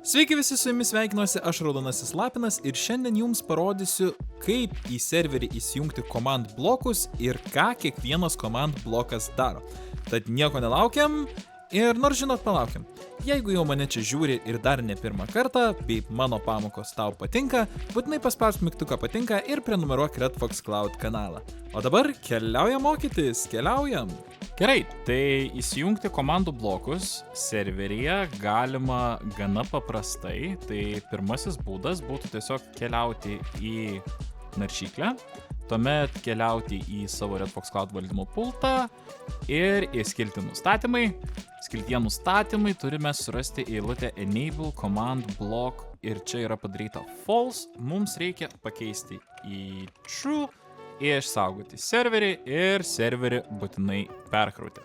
Sveiki visi, su jumis sveikinuosi aš Raudonasis Lapinas ir šiandien jums parodysiu, kaip į serverį įsijungti command blokus ir ką kiekvienas command blokas daro. Tad nieko nelaukiam ir nors žinot, palaukiam. Jeigu jau mane čia žiūri ir dar ne pirmą kartą, bei mano pamokos tau patinka, būtinai paspausk mygtuką patinka ir prenumeruok Redfox Cloud kanalą. O dabar keliaujam mokytis, keliaujam. Gerai, tai įsijungti komandų blokus serveryje galima gana paprastai. Tai pirmasis būdas būtų tiesiog keliauti į naršyklę, tuomet keliauti į savo Redfox Cloud valdymo pultą ir į skiltį nustatymai. Skiltyje nustatymai turime surasti eilutę Enable Command Block ir čia yra padaryta False. Mums reikia pakeisti į True. Išsaugoti serverį ir serverį būtinai perkrauti.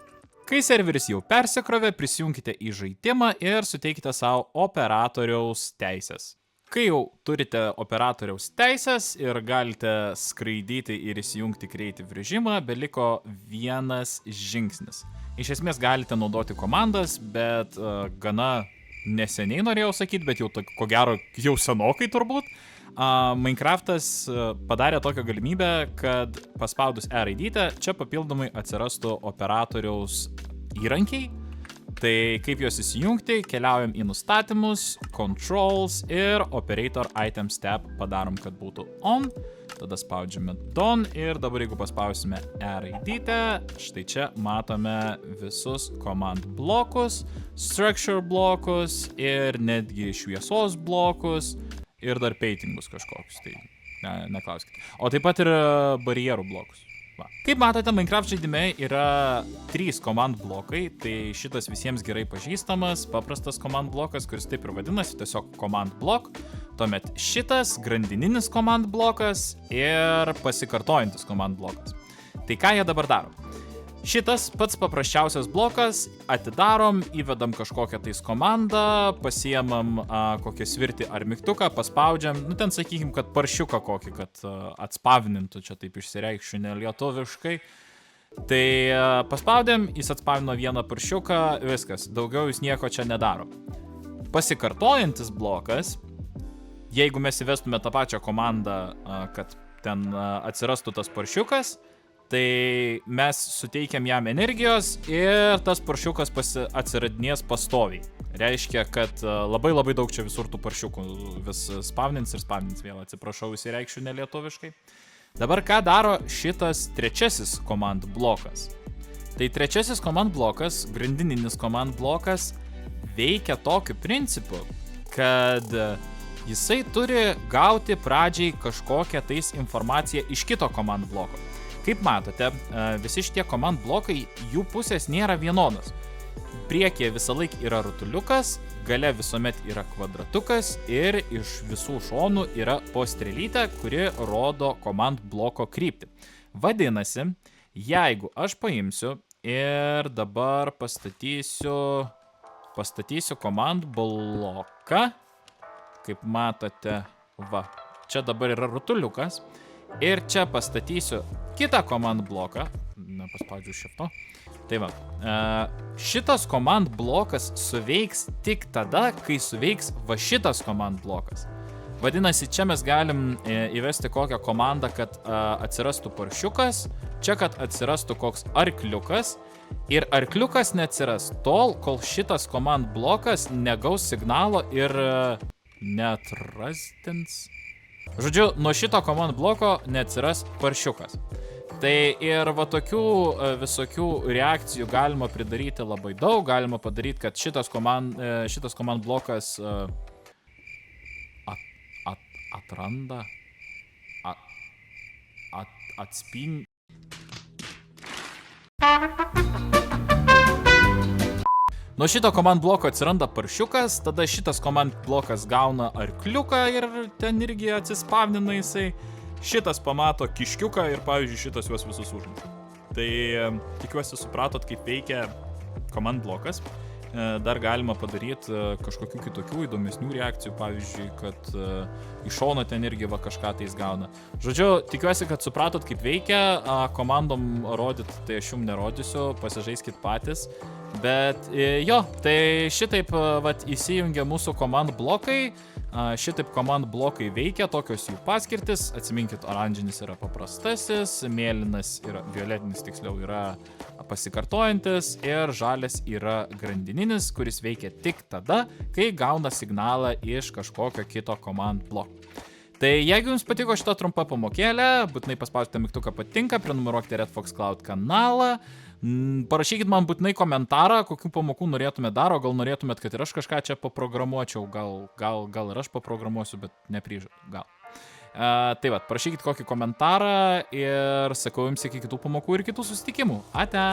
Kai serveris jau persikrovė, prisijungkite į žaidimą ir suteikite savo operatoriaus teisės. Kai jau turite operatoriaus teisės ir galite skraidyti ir įsijungti Creative režimą, beliko vienas žingsnis. Iš esmės galite naudoti komandas, bet gana neseniai norėjau sakyti, bet jau ko gero jau senokai turbūt. Minecraftas padarė tokią galimybę, kad paspaudus R-raidytę čia papildomai atsirastų operatoriaus įrankiai. Tai kaip juos įsijungti, keliaujam į nustatymus, controls ir operator items tab padarom, kad būtų on. Tada spaudžiame done ir dabar jeigu paspausime R-raidytę, štai čia matome visus command blokus, structure blokus ir netgi šviesos blokus. Ir dar paintingus kažkokius, tai neklauskite. O taip pat ir barjerų blokus. Va. Kaip matote, Minecraft žaidime yra 3 command blokai, tai šitas visiems gerai pažįstamas, paprastas command blokas, kuris taip ir vadinasi, tiesiog command block. Tuomet šitas grandininis command blokas ir pasikartojantis command blokas. Tai ką jie dabar daro? Šitas pats paprasčiausias blokas, atidarom, įvedam kažkokią tais komandą, pasiemam kokią svirtį ar mygtuką, paspaudžiam, ten sakykim, kad paršiuką kokį, kad atspavnintų, čia taip išsireikšiu nelietuviškai. Tai paspaudėm, jis atspavino vieną paršiuką, viskas, daugiau jis nieko čia nedaro. Pasikartojantis blokas, jeigu mes įvestume tą pačią komandą, kad ten atsirastų tas paršiukas, tai mes suteikiam jam energijos ir tas paršiukas atsiradinės pastoviai. Reiškia, kad labai daug čia visur tų paršiukų vis spavnins ir spavnins vėl, atsiprašau, įsireikšiu nelietuviškai. Dabar ką daro šitas trečiasis command blokas? Tai trečiasis command blokas, grandininis command blokas, veikia tokiu principu, kad jisai turi gauti pradžiai kažkokią tais informaciją iš kito command bloko. Kaip matote, visi šitie command blokai, jų pusės nėra vienodos. Priekyje visą laik yra rutuliukas, gale visuomet yra kvadratukas ir iš visų šonų yra po strėlytę, kuri rodo command bloko kryptį. Vadinasi, jeigu aš paimsiu ir dabar pastatysiu command bloką, kaip matote, va, čia dabar yra rutuliukas. Ir čia pastatysiu kitą command bloką. Paspaudžiu šifto. Tai va. Šitas command blokas suveiks tik tada, kai suveiks va šitas command blokas. Vadinasi, čia mes galim įvesti kokią komandą, kad atsirastų paršiukas. Čia, kad atsirastų koks arkliukas. Ir arkliukas neatsiras tol, kol šitas command blokas negaus signalo ir neatrastins. Žodžiu, nuo šito command bloko neatsiras paršiukas. Tai ir va tokių visokių reakcijų galima pridaryti labai daug. Galima padaryti, kad šitas command blokas atranda, atspindi. Nuo šito command bloko atsiranda paršiukas, tada šitas command blokas gauna arkliuką ir ten irgi atsispavnina jisai. Šitas pamato kiškiuką ir, pavyzdžiui, šitas juos visus užmuša. Tai tikiuosi supratot, kaip veikia command blokas. Dar galima padaryti kažkokių kitokių įdomesnių reakcijų, pavyzdžiui, kad iš šono ten irgi va kažką tai jis gauna. Žodžiu, tikiuosi, kad supratot, kaip veikia. Komandom rodyt, tai aš jums nerodysiu, pasižaiskit patys. Bet jo, tai šitaip vat įsijungia mūsų command blokai, šitaip command blokai veikia, tokios jų paskirtis, atsiminkit, oranžinis yra paprastasis, mėlynas yra, violetinis tiksliau yra pasikartojantis ir žalias yra grandininis, kuris veikia tik tada, kai gauna signalą iš kažkokio kito command bloko. Tai jeigu jums patiko šita trumpa pamokėlė, būtinai paspauskite mygtuką patinka, prenumeruokite Red Fox Cloud kanalą, parašykit man būtinai komentarą, kokių pamokų norėtumėt dar, o gal norėtumėt, kad ir aš kažką čia paprogramuočiau, gal ir aš paprogramuosiu, bet nepryžadu, gal. Tai va, parašykit kokį komentarą ir sakau jums iki kitų pamokų ir kitų susitikimų. Ate!